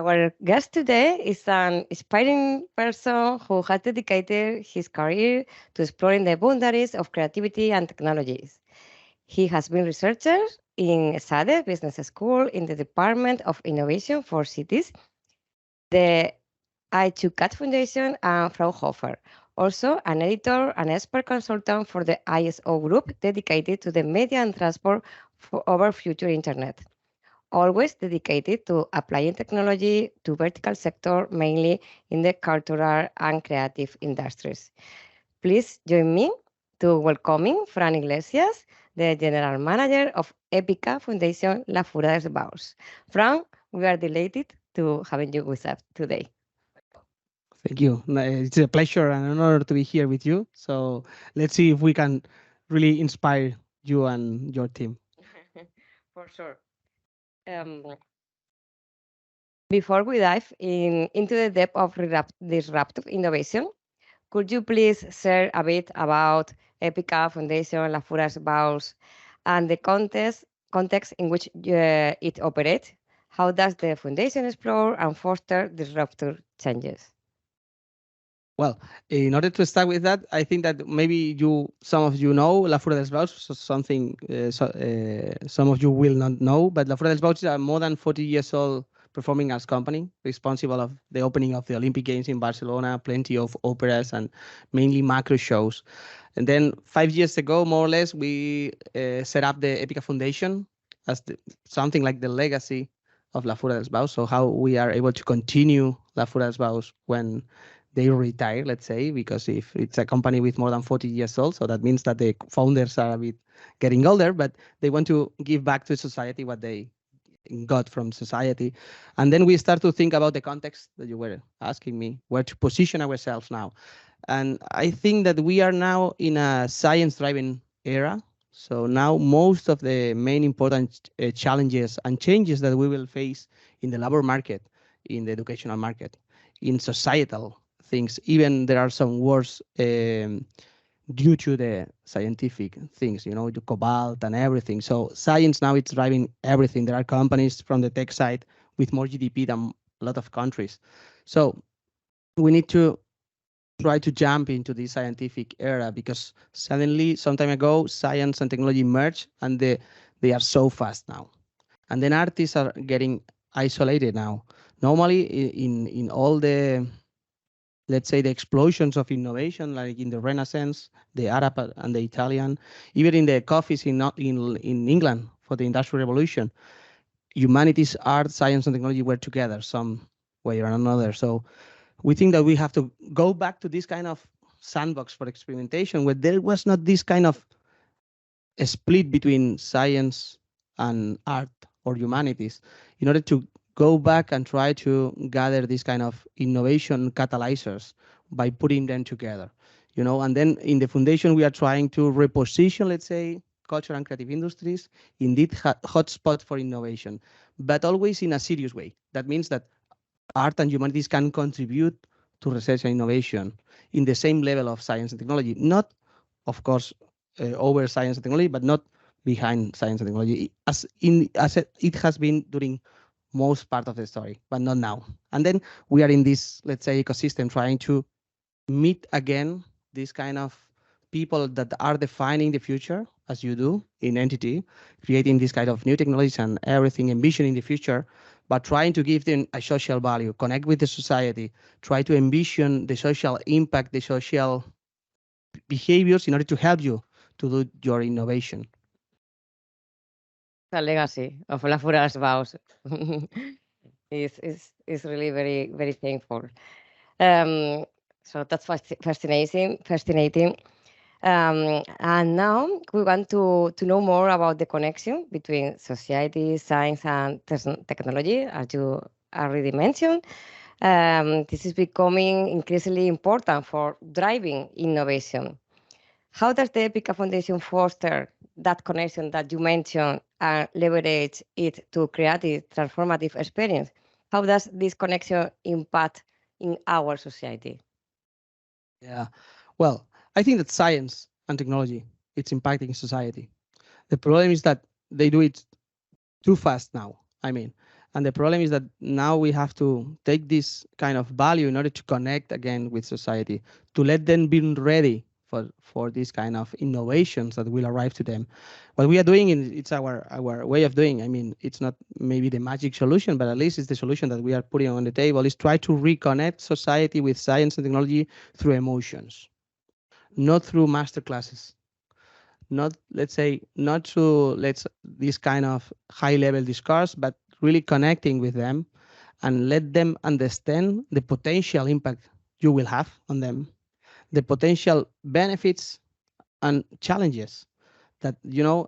Our guest today is an inspiring person who has dedicated his career to exploring the boundaries of creativity and technologies. He has been researcher in SADE Business School in the Department of Innovation for Cities, the I2CAT Foundation, and Fraunhofer. Also, an editor and expert consultant for the ISO group dedicated to the media and transport for over future internet. Always dedicated to applying technology to vertical sector, mainly in the cultural and creative industries. Please join me to welcoming Fran Iglesias, the General Manager of Epica Foundation La Fura Baus. Fran, we are delighted to having you with us today. Thank you. It's a pleasure and an honor to be here with you. So let's see if we can really inspire you and your team. For sure. Um, Before we dive into the depth of disruptive innovation, could you please share a bit about Epica Foundation La Fura's Baus and the context in which it operates? How does the foundation explore and foster disruptive changes? Well, in order to start with that, I think that maybe some of you know La Fura dels Baus, so something some of you will not know, but La Fura dels Baus is a more than 40 years old performing arts company responsible of the opening of the Olympic Games in Barcelona, plenty of operas and mainly macro shows. And then 5 years ago, more or less, we set up the Epica Foundation as something like the legacy of La Fura dels Baus. So how we are able to continue La Fura dels Baus when they retire, let's say, because if it's a company with more than 40 years old, so that means that the founders are a bit getting older, but they want to give back to society what they got from society. And then we start to think about the context that you were asking me, where to position ourselves now. And I think that we are now in a science-driven era. So now most of the main important challenges and changes that we will face in the labor market, in the educational market, in societal things, even there are some wars due to the scientific things, the cobalt and everything. So science now it's driving everything. There are companies from the tech side with more GDP than a lot of countries. So we need to try to jump into this scientific era because suddenly, some time ago, science and technology merged and they are so fast now. And then artists are getting isolated now. Normally in all the, let's say, the explosions of innovation, like in the Renaissance, the Arab and the Italian, even in the coffees in England for the Industrial Revolution, humanities, art, science, and technology were together some way or another. So we think that we have to go back to this kind of sandbox for experimentation where there was not this kind of a split between science and art or humanities in order to go back and try to gather this kind of innovation catalyzers by putting them together, and then in the foundation, we are trying to reposition, let's say, culture and creative industries, indeed hotspot for innovation, but always in a serious way. That means that art and humanities can contribute to research and innovation in the same level of science and technology, not, of course, over science and technology, but not behind science and technology, as it has been during most part of the story, but not now. And then we are in this, let's say, ecosystem trying to meet again this kind of people that are defining the future, as you do in Entity, creating this kind of new technologies and everything, envisioning the future, but trying to give them a social value, connect with the society, try to envision the social impact, the social behaviors in order to help you to do your innovation. The legacy of La Fura's Baus is really very, very thankful. So that's fascinating. And now we want to know more about the connection between society, science, and technology, as you already mentioned. This is becoming increasingly important for driving innovation. How does the Epica Foundation foster that connection that you mentioned and leverage it to create a transformative experience? How does this connection impact in our society? Yeah, well, I think that science and technology, it's impacting society. The problem is that they do it too fast now. I mean, And the problem is that now we have to take this kind of value in order to connect again with society, to let them be ready for these kind of innovations that will arrive to them. What we are doing, it's our way of doing. I mean, it's not maybe the magic solution, but at least it's the solution that we are putting on the table, is try to reconnect society with science and technology through emotions, not through master classes, not, let's say, not through this kind of high level discourse, but really connecting with them and let them understand the potential impact you will have on them, the potential benefits and challenges, that,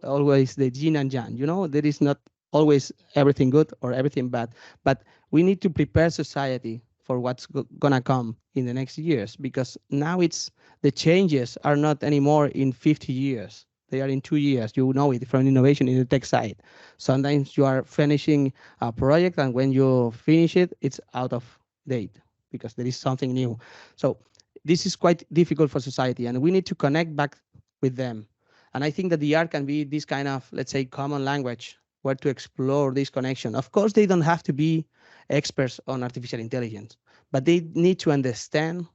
always the yin and yang. There is not always everything good or everything bad, but we need to prepare society for what's gonna come in the next years, because now the changes are not anymore in 50 years. They are in 2 years. You know it from innovation in the tech side. Sometimes you are finishing a project, and when you finish it, it's out of date because there is something new. So this is quite difficult for society, and we need to connect back with them. And I think that the art can be this kind of, let's say, common language where to explore this connection. Of course, they don't have to be experts on artificial intelligence, but they need to understand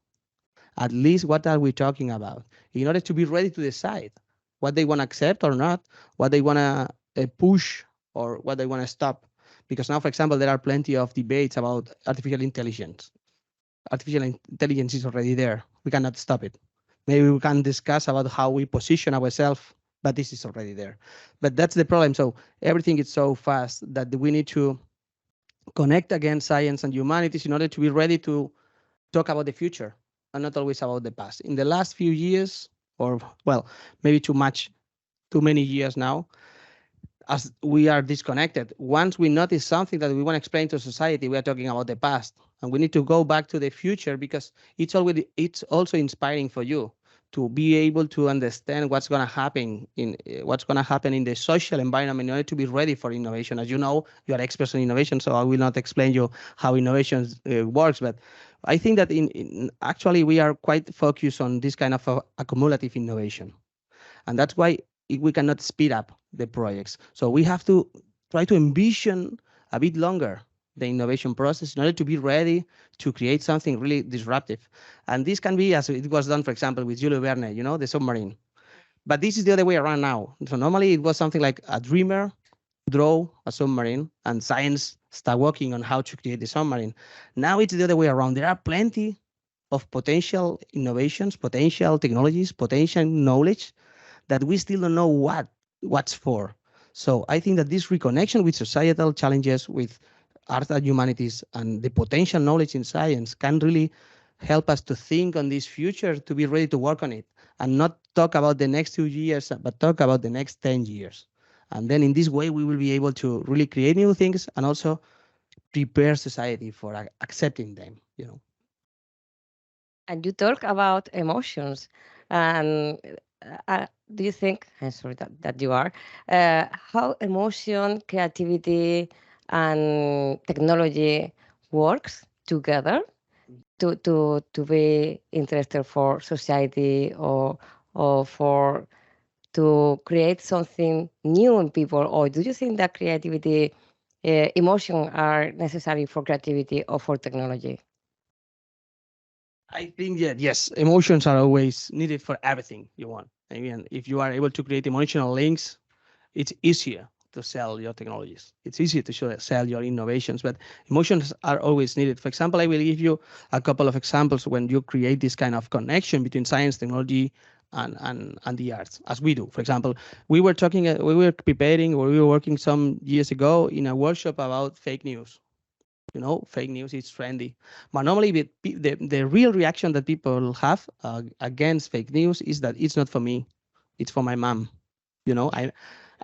at least what are we talking about in order to be ready to decide what they want to accept or not, what they want to push or what they want to stop. Because now, for example, there are plenty of debates about artificial intelligence. Artificial intelligence is already there. We cannot stop it. Maybe we can discuss about how we position ourselves, but this is already there. But that's the problem. So everything is so fast that we need to connect again science and humanities in order to be ready to talk about the future and not always about the past. In the last few years, or well, maybe too many years now, as we are disconnected. Once we notice something that we want to explain to society, we are talking about the past, and we need to go back to the future, because it's also inspiring for you to be able to understand what's going to happen in the social environment in order to be ready for innovation. As you know, you are experts in innovation, so I will not explain you how innovation works, but I think that actually we are quite focused on this kind of accumulative innovation. And that's why we cannot speed up the projects. So we have to try to envision a bit longer the innovation process in order to be ready to create something really disruptive. And this can be, as it was done, for example, with Jules Verne, the submarine. But this is the other way around now. So normally it was something like a dreamer draw a submarine and science start working on how to create the submarine. Now it's the other way around. There are plenty of potential innovations, potential technologies, potential knowledge that we still don't know what's for. So I think that this reconnection with societal challenges, with art and humanities, and the potential knowledge in science can really help us to think on this future, to be ready to work on it, and not talk about the next 2 years, but talk about the next 10 years. And then in this way, we will be able to really create new things and also prepare society for accepting them. And you talk about emotions. And do you think, I'm sorry that you are, how emotion, creativity, and technology works together to be interested for society, or for to create something new in people? Or do you think that creativity, emotion are necessary for creativity or for technology? I think that yes, emotions are always needed for everything you want. I mean, if you are able to create emotional links, it's easier to sell your technologies. It's easier to sell your innovations, but emotions are always needed. For example, I will give you a couple of examples when you create this kind of connection between science, technology, and the arts, as we do. For example, we were working some years ago in a workshop about fake news. Fake news is trendy. But normally, the real reaction that people have against fake news is that it's not for me, it's for my mom.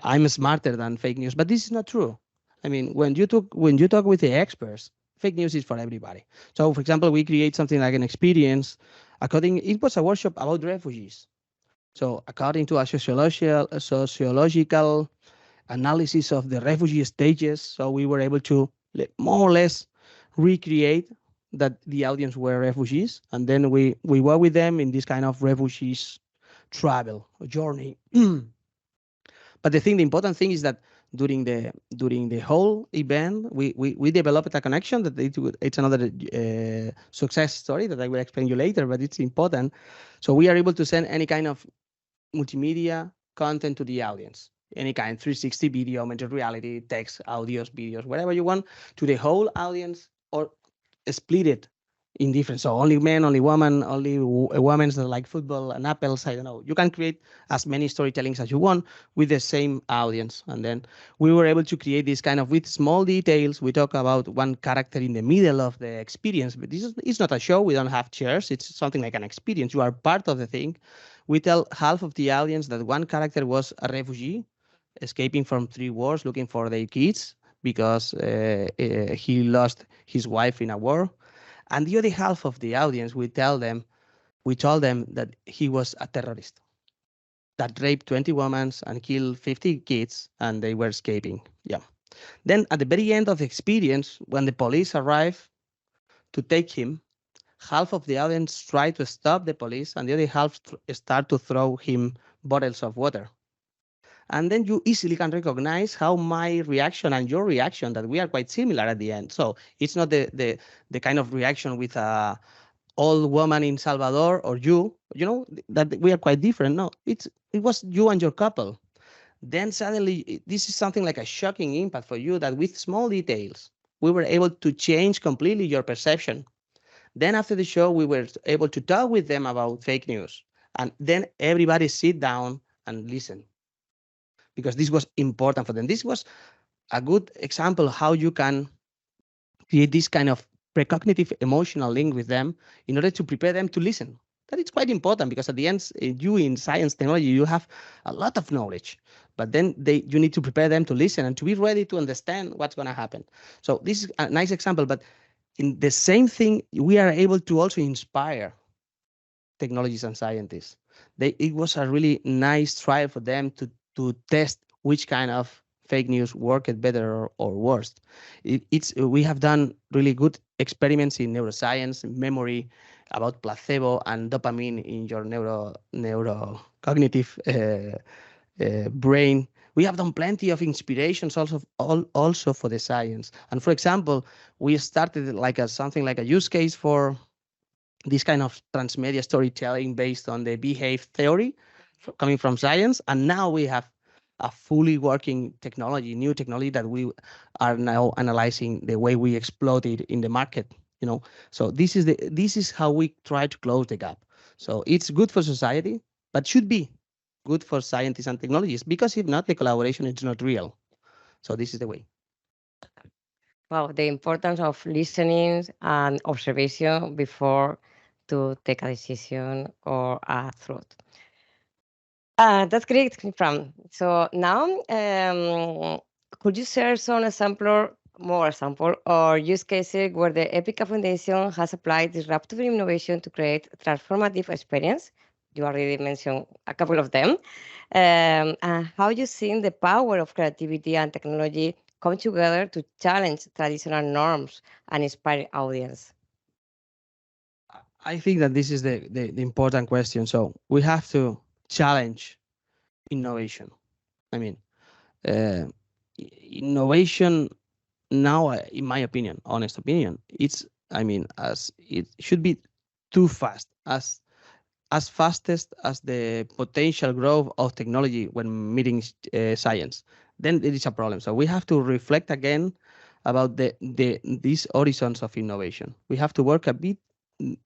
I'm smarter than fake news, but this is not true. I mean, when you talk with the experts, fake news is for everybody. So, for example, we create something like an experience. It was a workshop about refugees. So, according to a sociological analysis of the refugee stages, so we were able to more or less recreate that the audience were refugees, and then we work with them in this kind of refugees travel journey. But the important thing is that during the whole event, we developed a connection that it's another success story that I will explain you later, but it's important. So we are able to send any kind of multimedia content to the audience, any kind, 360 video, augmented reality, text, audios, videos, whatever you want, to the whole audience, or split it in different. So only men, only women, only women's that like football and apples. I don't know. You can create as many storytellings as you want with the same audience. And then we were able to create this kind of with small details. We talk about one character in the middle of the experience, but this is it's not a show. We don't have chairs. It's something like an experience. You are part of the thing. We tell half of the audience that one character was a refugee escaping from 3 wars, looking for their kids because he lost his wife in a war. And the other half of the audience, we told them that he was a terrorist that raped 20 women and killed 50 kids, and they were escaping. Yeah. Then at the very end of the experience, when the police arrived to take him, half of the audience tried to stop the police, and the other half start to throw him bottles of water. And then you easily can recognize how my reaction and your reaction, that we are quite similar at the end. So it's not the kind of reaction with a old woman in Salvador or you know, that we are quite different. No, it was you and your couple. Then suddenly this is something like a shocking impact for you, that with small details, we were able to change completely your perception. Then after the show, we were able to talk with them about fake news. And then everybody sit down and listen, because this was important for them. This was a good example how you can create this kind of precognitive emotional link with them in order to prepare them to listen. That is quite important, because at the end, you in science technology, you have a lot of knowledge, but then you need to prepare them to listen and to be ready to understand what's going to happen. So this is a nice example, but in the same thing, we are able to also inspire technologists and scientists. It was a really nice trial for them to test which kind of fake news worked better or worse. We have done really good experiments in neuroscience, memory, about placebo and dopamine in your neurocognitive brain. We have done plenty of inspirations also for the science. And for example, we started like something like a use case for this kind of transmedia storytelling based on the behave theory coming from science. And now we have a fully working technology, new technology that we are now analyzing the way we exploit it in the market. You know, so this is how we try to close the gap. So it's good for society, but should be good for scientists and technologists, because if not, the collaboration is not real. So this is the way. Wow, the importance of listening and observation before to take a decision or a thought. That's great, Fran. So now, could you share some more example, or use cases where the Epica Foundation has applied disruptive innovation to create transformative experience? You already mentioned a couple of them. And how you seen the power of creativity and technology come together to challenge traditional norms and inspire audience? I think that this is the important question. So we have to challenge innovation. I mean, uh, innovation now, in my opinion, honest opinion, as it should be too fast, as fastest as the potential growth of technology when meeting science. Then it is a problem. So we have to reflect again about these horizons of innovation. We have to work a bit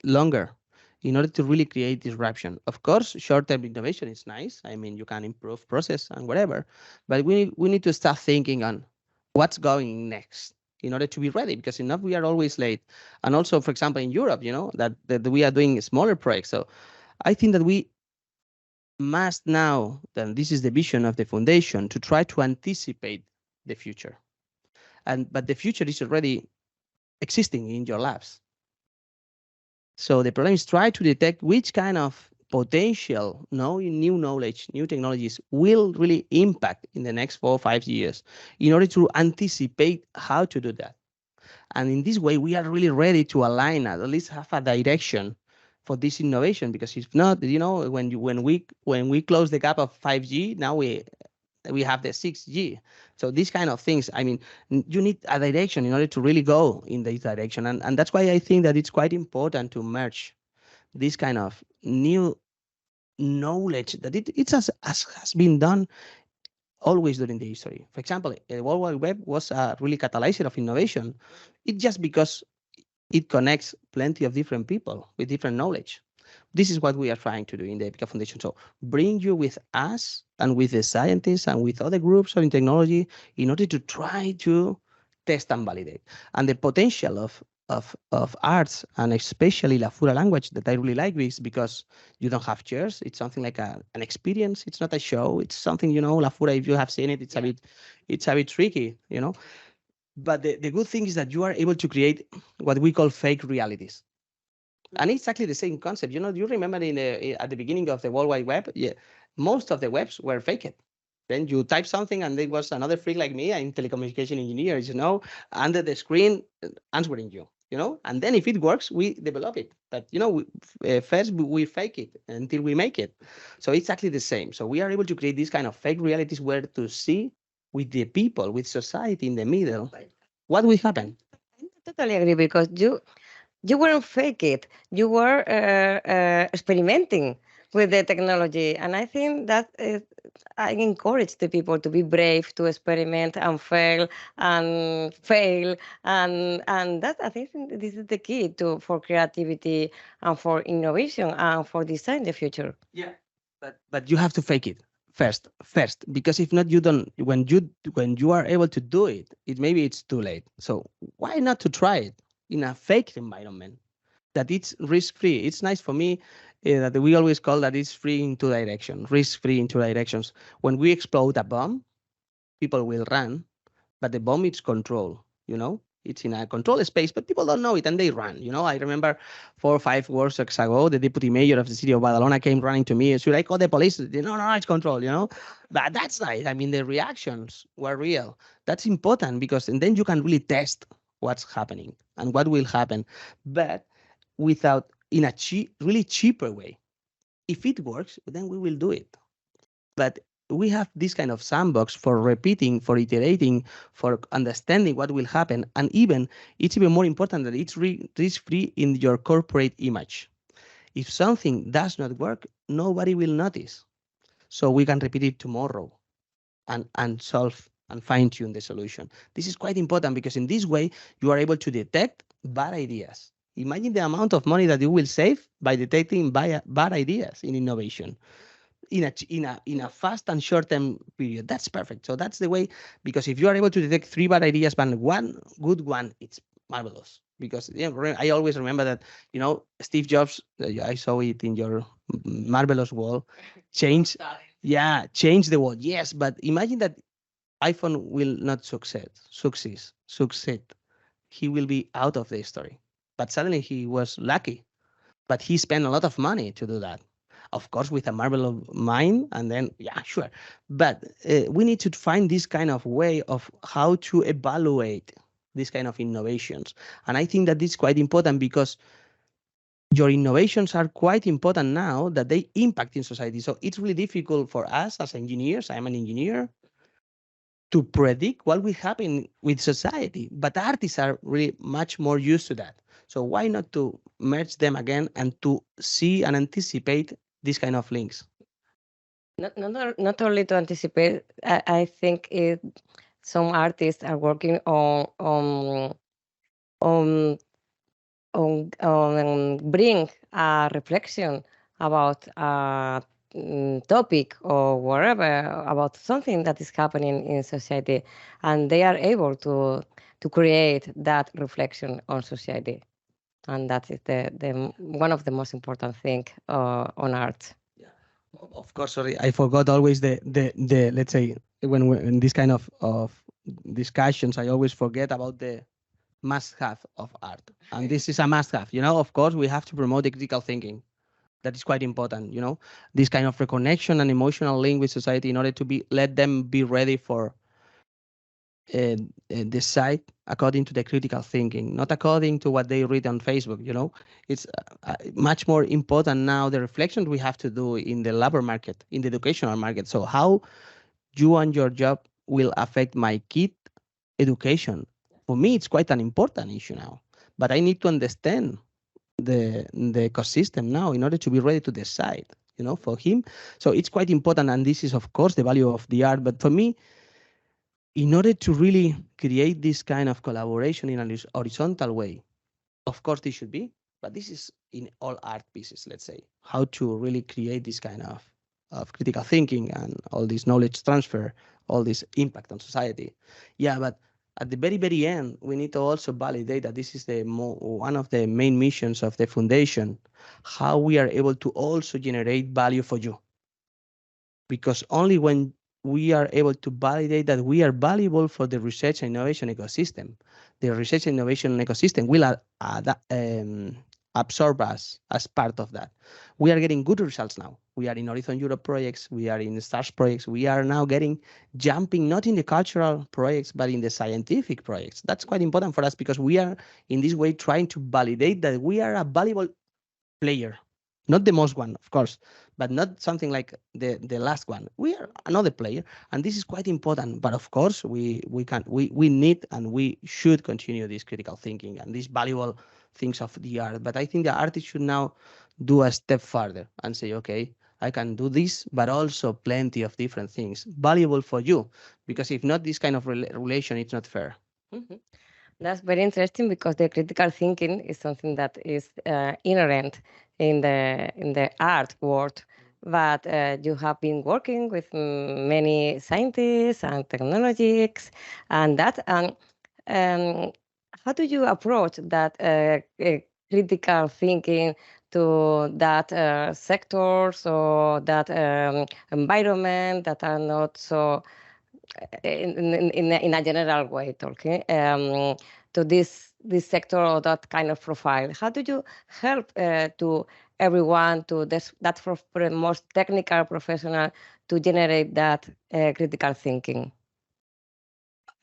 longer in order to really create disruption. Of course, short-term innovation is nice. I mean, you can improve process and whatever, but we need to start thinking on what's going next in order to be ready, because enough we are always late. And also, for example, in Europe, you know, that we are doing smaller projects. So I think that we must now, then this is the vision of the foundation, to try to anticipate the future. But the future is already existing in your labs. So the problem is try to detect which kind of potential new knowledge, new technologies will really impact in the next 4 or 5 years in order to anticipate how to do that. And in this way, we are really ready to align, at least have a direction for this innovation. Because if not, you know, when we close the gap of 5G, now we have the 6G. So these kind of things, I mean, you need a direction in order to really go in this direction. And that's why I think that it's quite important to merge this kind of new knowledge that it has been done always during the history. For example, the World Wide Web was a really catalyzer of innovation. It just because it connects plenty of different people with different knowledge. This is what we are trying to do in the Epica Foundation. So bring you with us and with the scientists and with other groups in technology in order to try to test and validate. And the potential of arts, and especially La Fura language that I really like, is because you don't have chairs. It's something like an experience. It's not a show. It's something, La Fura, if you have seen it, it's a bit tricky, But the good thing is that you are able to create what we call fake realities. And it's exactly the same concept. You remember at the beginning of the World Wide Web, most of the webs were faked. Then you type something and there was another freak like me, I'm telecommunication engineer, under the screen answering you, and then if it works, we develop it. But, first we fake it until we make it. So it's exactly the same. So we are able to create these kind of fake realities where to see with the people, with society in the middle, what will happen. I totally agree, because you weren't fake it. You were experimenting with the technology. And I think that I encourage the people to be brave, to experiment and fail. And that, I think this is the key for creativity and for innovation and for design the future. Yeah. But you have to fake it first, because if not, you don't. When you are able to do it, maybe it's too late. So why not to try it in a fake environment that it's risk-free? It's nice for me that we always call that it's free in two directions, risk-free in two directions. When we explode a bomb, people will run, but the bomb is controlled, It's in a controlled space, but people don't know it and they run. I remember 4 or 5 weeks ago, the deputy mayor of the city of Badalona came running to me. Should I call the police? No, it's controlled, But that's nice. I mean, the reactions were real. That's important because and then you can really test what's happening and what will happen, but without in a really cheaper way. If it works, then we will do it. But we have this kind of sandbox for repeating, for iterating, for understanding what will happen. And it's even more important that it's risk-free in your corporate image. If something does not work, nobody will notice. So we can repeat it tomorrow and solve and fine-tune the solution. This is quite important because in this way, you are able to detect bad ideas. Imagine the amount of money that you will save by detecting bad ideas in innovation in a fast and short-term period. That's perfect. So that's the way, because if you are able to detect 3 bad ideas, but one good one, it's marvelous. Because I always remember that, Steve Jobs, I saw it in your marvelous wall, change the world. Yes, but imagine that iPhone will not succeed. He will be out of the history. But suddenly he was lucky. But he spent a lot of money to do that. Of course, with a marvelous mind, and then, sure. But we need to find this kind of way of how to evaluate these kind of innovations. And I think that this is quite important because your innovations are quite important now that they impact in society. So it's really difficult for us as engineers, I'm an engineer, to predict what will happen with society. But artists are really much more used to that. So why not to merge them again and to see and anticipate these kind of links? Not only to anticipate, I think some artists are working on bring a reflection about a topic or whatever, about something that is happening in society, and they are able to create that reflection on society, and that is the one of the most important thing on art. Yeah. Of course, sorry, I forgot always the let's say when we're in this kind of discussions, I always forget about the must-have of art, and this is a must-have. Of course, we have to promote the critical thinking. That is quite important. This kind of reconnection and emotional link with society in order to let them be ready for decide according to the critical thinking, not according to what they read on Facebook. It's much more important now the reflection we have to do in the labor market, in the educational market. So how you and your job will affect my kid education. For me, it's quite an important issue now. But I need to understand the ecosystem now in order to be ready to decide, for him. So it's quite important. And this is, of course, the value of the art. But for me, in order to really create this kind of collaboration in a horizontal way, of course, this should be, but this is in all art pieces, let's say, how to really create this kind of critical thinking and all this knowledge transfer, all this impact on society. Yeah, but at the very, very end, we need to also validate that this is one of the main missions of the foundation, how we are able to also generate value for you. Because only when we are able to validate that we are valuable for the research and innovation ecosystem, the research and innovation ecosystem will absorb us as part of that. We are getting good results now. We are in Horizon Europe projects, we are in STARS projects, we are now jumping not in the cultural projects, but in the scientific projects. That's quite important for us because we are in this way trying to validate that we are a valuable player. Not the most one, of course, but not something like the last one. We are another player, and this is quite important. But of course, we need and we should continue this critical thinking and these valuable things of the art. But I think the artist should now do a step further and say, okay, I can do this, but also plenty of different things valuable for you, because if not, this kind of relation, it's not fair. Mm-hmm. That's very interesting because the critical thinking is something that is inherent in the art world. But you have been working with many scientists and technologists, and that. How do you approach that critical thinking to that sectors or that environment that are not so in a general way talking to this sector or that kind of profile? How do you help to everyone to that for the most technical professional to generate that critical thinking?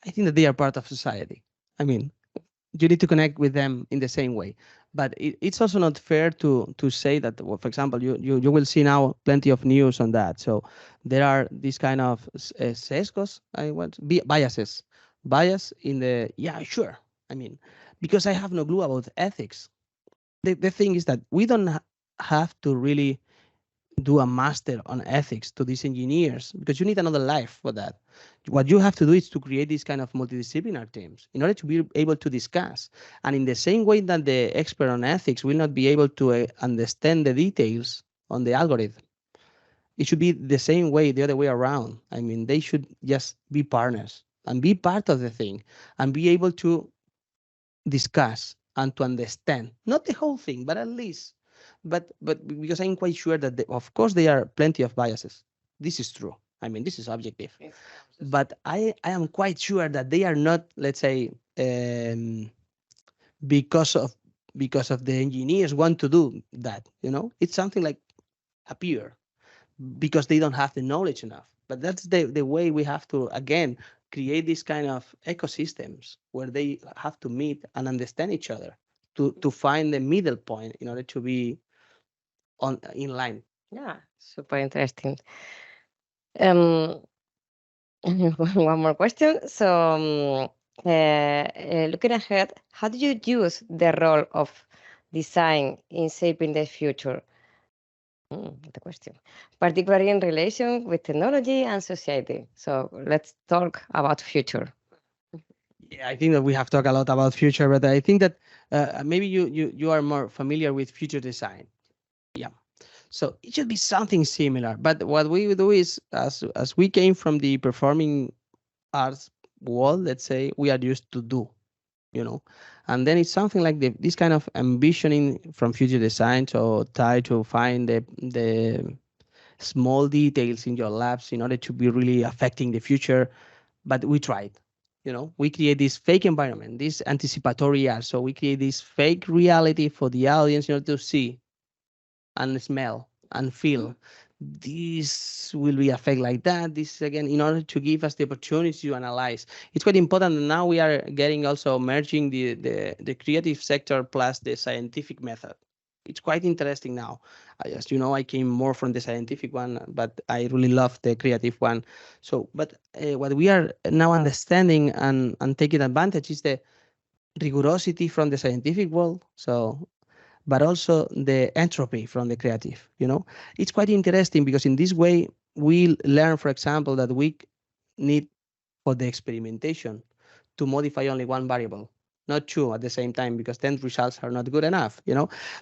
I think that they are part of society. I mean, you need to connect with them in the same way. But it's also not fair to say that, well, for example, you will see now plenty of news on that. So there are these kind of sesgos, bias in the, yeah, sure. I mean, because I have no clue about ethics. The thing is that we don't have to really do a master on ethics to these engineers because you need another life for that. What you have to do is to create these kind of multidisciplinary teams in order to be able to discuss. And in the same way that the expert on ethics will not be able to understand the details on the algorithm, it should be the same way, the other way around. I mean, they should just be partners and be part of the thing and be able to discuss and to understand, not the whole thing, but at least. But because I'm quite sure that, of course, there are plenty of biases. This is true. I mean, this is objective. Yes. But I am quite sure that they are not, let's say, because of the engineers want to do that. It's something like appear because they don't have the knowledge enough. But that's the way we have to, again, create these kind of ecosystems where they have to meet and understand each other to find the middle point in order to be in line. Yeah, super interesting. One more question. So, looking ahead, how do you use the role of design in shaping the future? The question, particularly in relation with technology and society. So let's talk about future. Yeah, I think that we have talked a lot about future, but I think that maybe you are more familiar with future design. Yeah. So it should be something similar. But what we do is, as we came from the performing arts world, let's say, we are used to do, and then it's something like this kind of ambitioning from future design. So try to find the small details in your labs in order to be really affecting the future. But we tried. We create this fake environment, this anticipatory art. So we create this fake reality for the audience in order to see and smell and feel. This will be affect like that. This again, in order to give us the opportunity to analyze. It's quite important. And now we are getting also merging the creative sector plus the scientific method. It's quite interesting now. As you know, I came more from the scientific one, but I really love the creative one. So, but what we are now understanding and taking advantage is the rigorosity from the scientific world. So, but also the entropy from the creative. It's quite interesting because in this way we learn, for example, that we need for the experimentation to modify only one variable, not two at the same time, because then results are not good enough.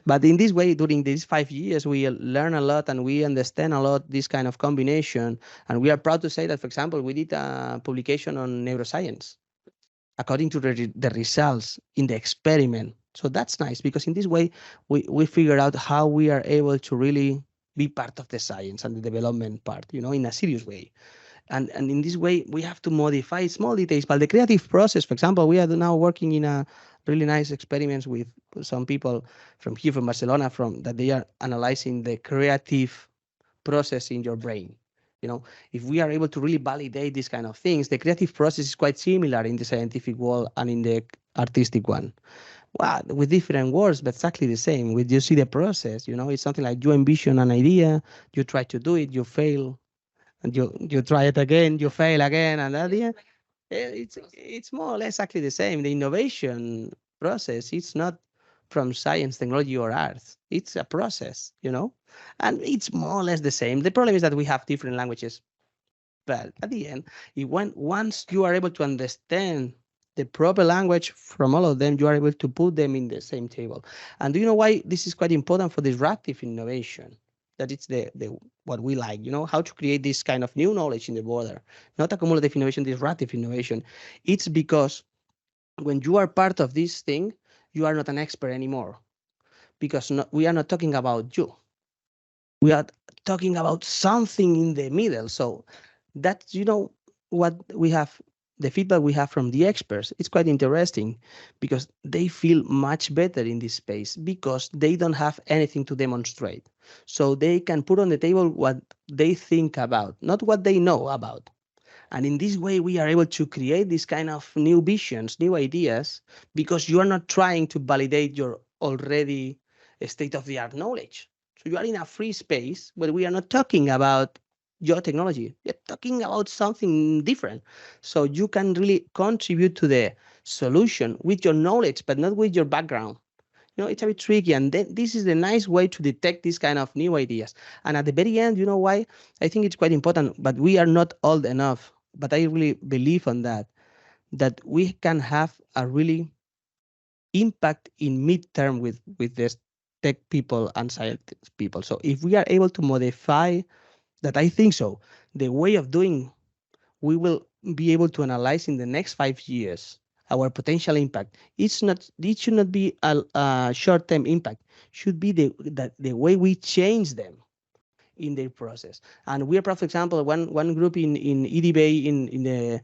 But in this way, during these 5 years, we learn a lot and we understand a lot this kind of combination. And we are proud to say that, for example, we did a publication on neuroscience according to the results in the experiment. So that's nice because in this way, we figure out how we are able to really be part of the science and the development part, in a serious way. And in this way, we have to modify small details. But the creative process, for example, we are now working in a really nice experiments with some people from here, from Barcelona, from that they are analyzing the creative process in your brain. If we are able to really validate these kind of things, the creative process is quite similar in the scientific world and in the artistic one. Well, with different words, but exactly the same. With you see the process, it's something like you envision an idea, you try to do it, you fail, and you try it again, you fail again, and at the end, it's more or less exactly the same. The innovation process, it's not from science, technology, or arts. It's a process, and it's more or less the same. The problem is that we have different languages, but at the end, once you are able to understand the proper language from all of them, you are able to put them in the same table. And do you know why this is quite important for disruptive innovation? That it's the what we like, how to create this kind of new knowledge in the border, not accumulative innovation, disruptive innovation. It's because when you are part of this thing, you are not an expert anymore because we are not talking about you. We are talking about something in the middle. So that's what we have, the feedback we have from the experts. It's quite interesting because they feel much better in this space because they don't have anything to demonstrate. So they can put on the table what they think about, not what they know about. And in this way, we are able to create this kind of new visions, new ideas, because you are not trying to validate your already state-of-the-art knowledge. So you are in a free space where we are not talking about your technology. We're talking about something different. So you can really contribute to the solution with your knowledge, but not with your background. It's a bit tricky. And then this is the nice way to detect these kind of new ideas. And at the very end, you know why? I think it's quite important, but we are not old enough. But I really believe on that we can have a really impact in midterm with the tech people and science people. So if we are able to modify that, I think so, the way of doing, we will be able to analyze in the next 5 years our potential impact. It should not be a short-term impact. Should be the way we change them in their process. And we are, for example, one group in EDBA in the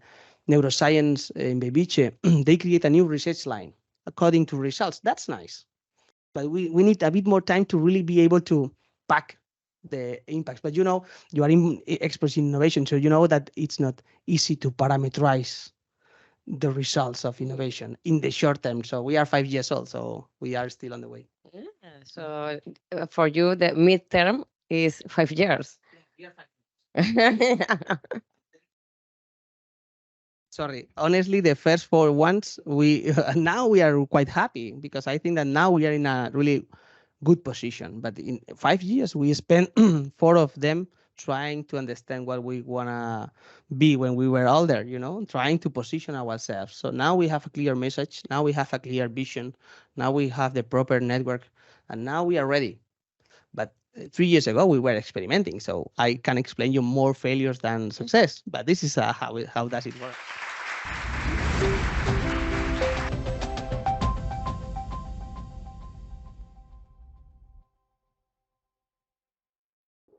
neuroscience in Bebice, they create a new research line according to results. That's nice. But we need a bit more time to really be able to pack the impacts. But you are experts in innovation, so you know that it's not easy to parameterize the results of innovation in the short term. So we are 5 years old, so we are still on the way. Yeah, so for you, the midterm is 5 years. Yeah, we are 5 years. Sorry, honestly, the first 4 ones, we now we are quite happy because I think that now we are in a really good position. But in 5 years, we spent 4 of them trying to understand what we wanna be when we were older, trying to position ourselves. So now we have a clear message. Now we have a clear vision. Now we have the proper network, and now we are ready. But 3 years ago, we were experimenting. So I can explain you more failures than success. But this is how does it work.